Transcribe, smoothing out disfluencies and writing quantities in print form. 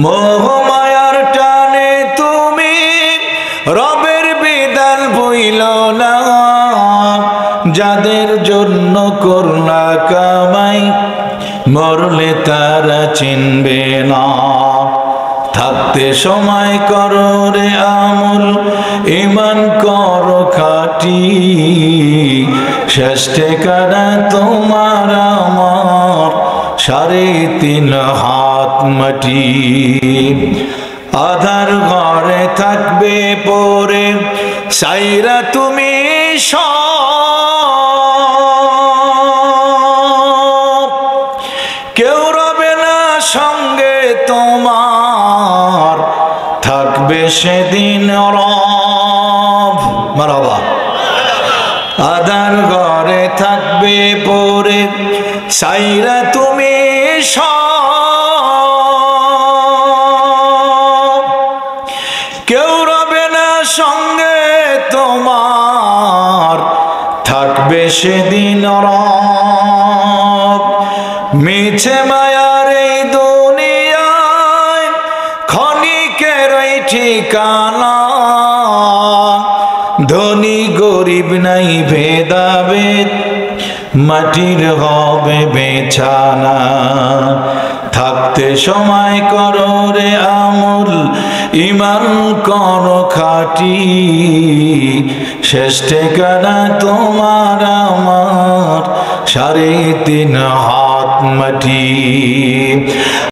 মোহ মায়ার টানে তুমি রবের বিধান ভুইল না, যাদের জন্য করলা কামাই মরলে তারা চিনবে না। থাকতে সময় করো রে আমল, ঈমান করো খাঁটি, শেষ ঠিকানা তোমার আমার 3.5 হাত মাটি। আধার ঘরে থাকবে পরে সাইরা তুমি সব, কেউ রবে না সঙ্গে তোমার, থাকবে সেদিন রব। মারহাবা। আধার ঘরে থাকবে পরে সাইরা তুমি সব, কেউ রবে না সঙ্গে তোমার, থাকবে সেদিন রব। মিছে মায়ার এই দুনিয়ায় ক্ষণিকের এই ঠিকানা, ধনী গরিব নাই ভেদাভেদ, মাটির হবে বেছানা। থাকতে সময় করো রে আমল, ঈমান করো খাঁটি, শেষ ঠিকানা তোমার আমার 3.5 হাত মাটি।